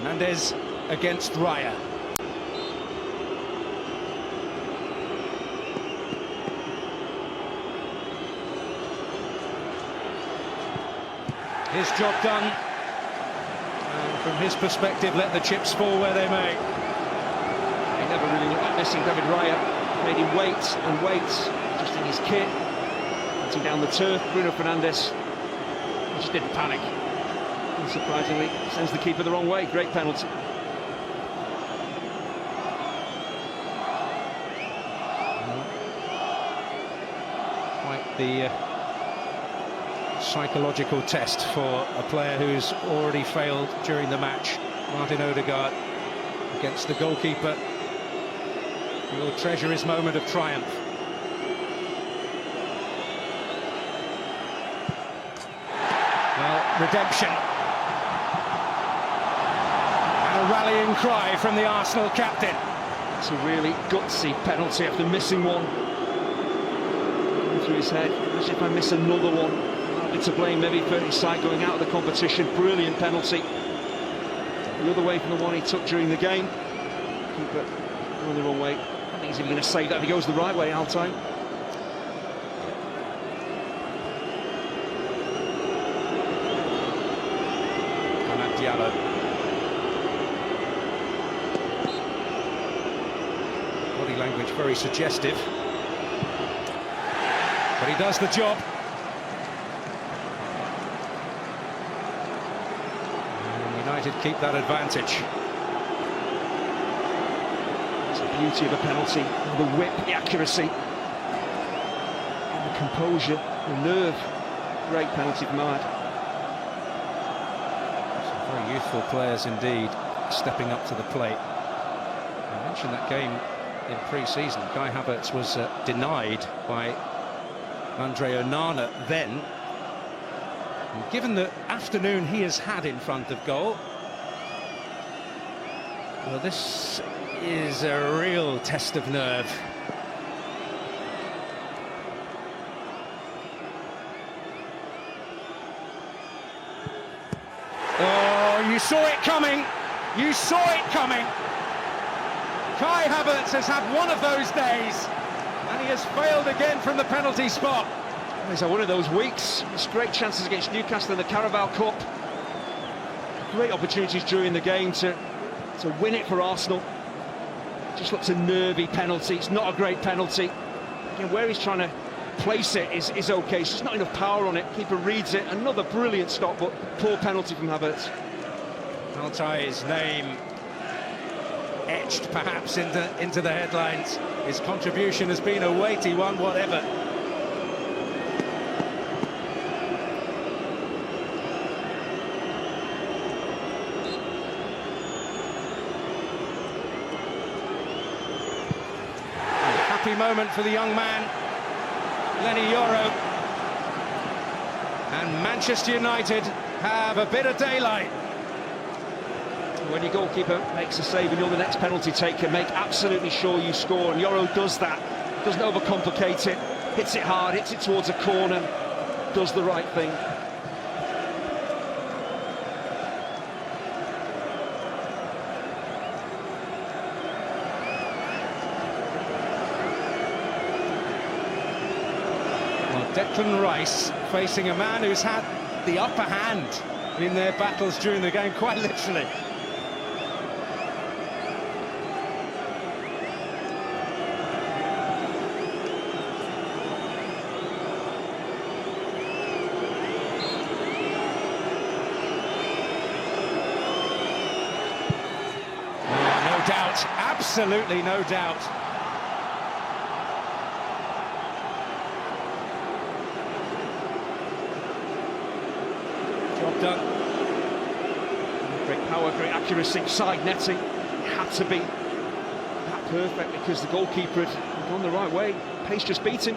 Hernandez against Raya. His job done. And from his perspective, let the chips fall where they may. He never really looked like missing David Raya. Made him wait and wait, just in his kit. Putting down the turf, Bruno Fernandes. He just didn't panic. Unsurprisingly, sends the keeper the wrong way. Great penalty. Quite the psychological test for a player who's already failed during the match. Martin Odegaard against the goalkeeper. He will treasure his moment of triumph. Well, redemption. And a rallying cry from the Arsenal captain. It's a really gutsy penalty after missing one. Going through his head. Imagine if I miss another one. I'll be to blame maybe for his side going out of the competition. Brilliant penalty. The other way from the one he took during the game. Keeper going the wrong way. I think he's even going to save that if he goes the right way, Altay. Diallo. Body language very suggestive, but he does the job. And United keep that advantage. It's the beauty of a penalty, the whip, the accuracy, and the composure, the nerve. Great penalty from Ahmad. Very youthful players indeed, stepping up to the plate. I mentioned that game in pre-season. Kai Havertz was denied by Andre Onana then. And given the afternoon he has had in front of goal, well, this is a real test of nerve. You saw it coming. You saw it coming. Kai Havertz has had one of those days, and he has failed again from the penalty spot. He's had one of those weeks. It's great chances against Newcastle in the Carabao Cup. Great opportunities during the game to win it for Arsenal. Just looks a nervy penalty. It's not a great penalty. Again, where he's trying to place it is okay. It's just not enough power on it. Keeper reads it. Another brilliant stop, but poor penalty from Havertz. Altay's name etched perhaps into the headlines. His contribution has been a weighty one, whatever. A happy moment for the young man, Lenny Yoro. And Manchester United have a bit of daylight. When your goalkeeper makes a save and you're the next penalty taker, make absolutely sure you score, and Yoro does that. Doesn't overcomplicate it, hits it hard, hits it towards a corner, does the right thing. Well, Declan Rice facing a man who's had the upper hand in their battles during the game, quite literally. Doubt, absolutely no doubt. Job done. Great power, great accuracy, side netting. It had to be that perfect because the goalkeeper had gone the right way. Pace just beat him.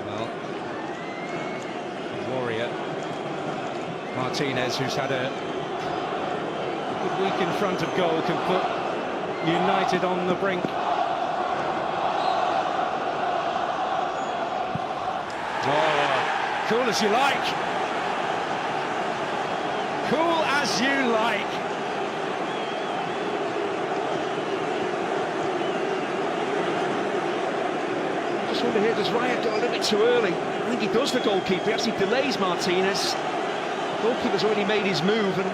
Well, warrior Martinez, who's had a good week in front of goal, can put United on the brink. Oh, cool as you like. Cool as you like. I just wonder here, does Raya go a little bit too early? I think he does, the goalkeeper. He actually delays Martinez. The goalkeeper's already made his move, and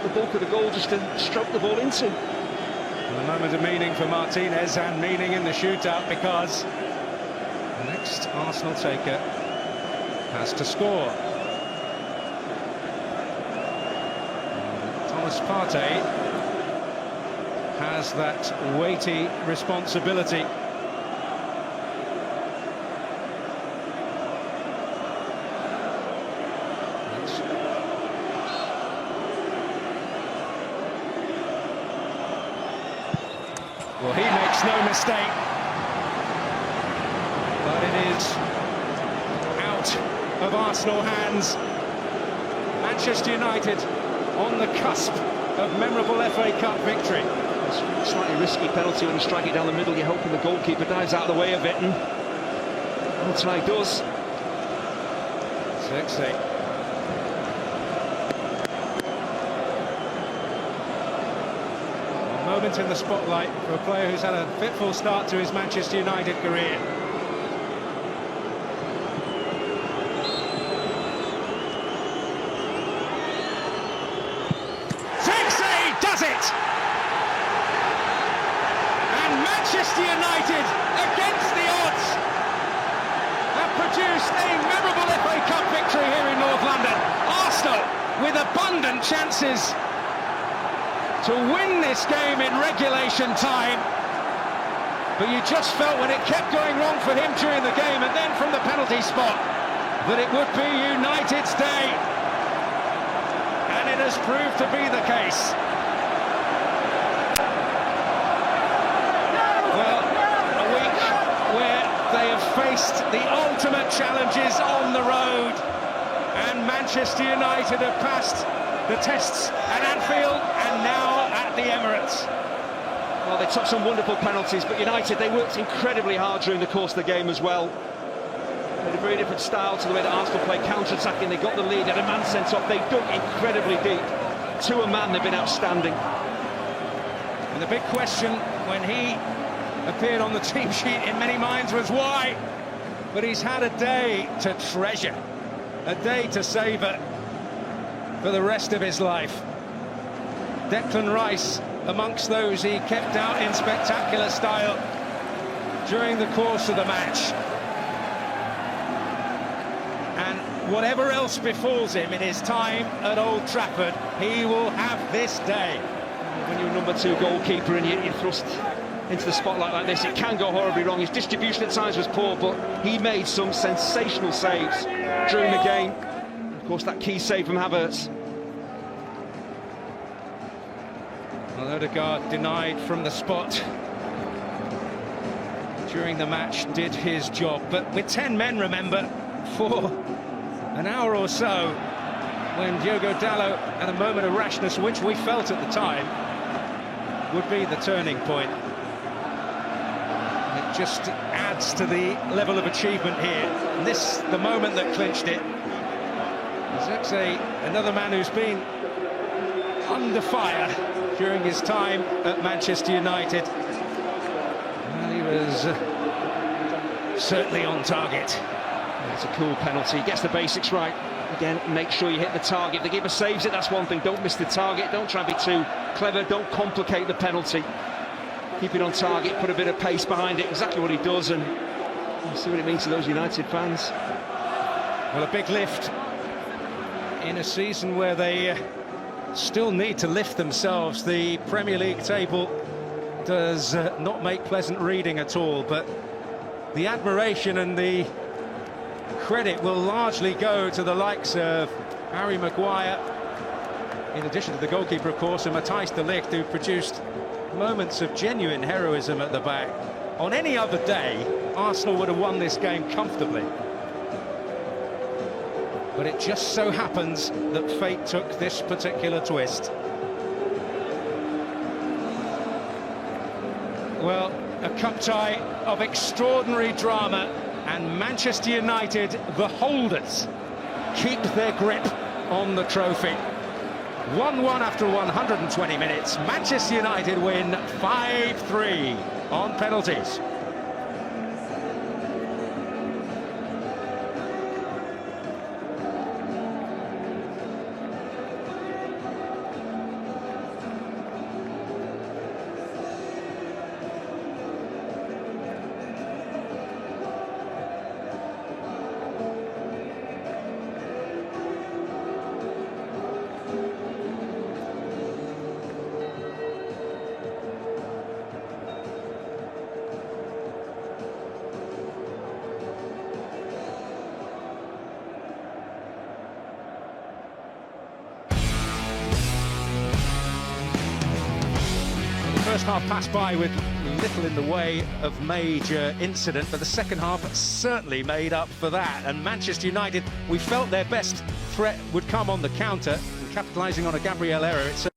the bulk of the goal just to stroke the ball into. And a moment of meaning for Martinez, and meaning in the shootout, because the next Arsenal taker has to score. Thomas Partey has that weighty responsibility. Well, he makes no mistake, but it is out of Arsenal hands. Manchester United on the cusp of memorable FA Cup victory. It's a slightly risky penalty when you strike it down the middle. You're hoping the goalkeeper dives out of the way of it, and Partey does. 6-8. Moment in the spotlight for a player who's had a fitful start to his Manchester United career. Does it! And Manchester United, against the odds, have produced a memorable FA Cup victory here in North London. Arsenal with abundant chances to win this game in regulation time, but you just felt when it kept going wrong for him during the game, and then from the penalty spot, that it would be United's day, and it has proved to be the case. Well, a week where they have faced the ultimate challenges on the road, and Manchester United have passed the tests at Anfield and now at the Emirates. Well, they took some wonderful penalties, but United, they worked incredibly hard during the course of the game as well. They had a very different style to the way that Arsenal played, counter-attacking. They got the lead, had a man sent off, they dug incredibly deep. To a man, they've been outstanding. And the big question when he appeared on the team sheet in many minds was why? But he's had a day to treasure, a day to savour for the rest of his life. Declan Rice amongst those he kept out in spectacular style during the course of the match. And whatever else befalls him in his time at Old Trafford, he will have this day. When you're a number two goalkeeper and you're thrust into the spotlight like this, it can go horribly wrong. His distribution at times was poor, but he made some sensational saves during the game. Of course, that key save from Havertz. Well, Odegaard denied from the spot during the match, did his job, but with 10 men, remember, for an hour or so, when Diogo Dalot had a moment of rashness, which we felt at the time would be the turning point. It just adds to the level of achievement here. And this, the moment that clinched it. Zirkzee, another man who's been under fire during his time at Manchester United. Well, he was certainly on target. It's a cool penalty. He gets the basics right. Again, make sure you hit the target. If the keeper saves it, that's one thing. Don't miss the target. Don't try and be too clever. Don't complicate the penalty. Keep it on target. Put a bit of pace behind it. Exactly what he does, and you see what it means to those United fans. Well, a big lift in a season where they still need to lift themselves. The Premier League table does not make pleasant reading at all, but the admiration and the credit will largely go to the likes of Harry Maguire, in addition to the goalkeeper, of course, and Matthijs de Ligt, who produced moments of genuine heroism at the back. On any other day, Arsenal would have won this game comfortably. But it just so happens that fate took this particular twist. Well, a cup tie of extraordinary drama, and Manchester United, the holders, keep their grip on the trophy. 1-1 after 120 minutes. Manchester United win 5-3 on penalties. First half passed by with little in the way of major incident, but the second half certainly made up for that. And Manchester United, we felt their best threat would come on the counter, and capitalising on a Gabriel error.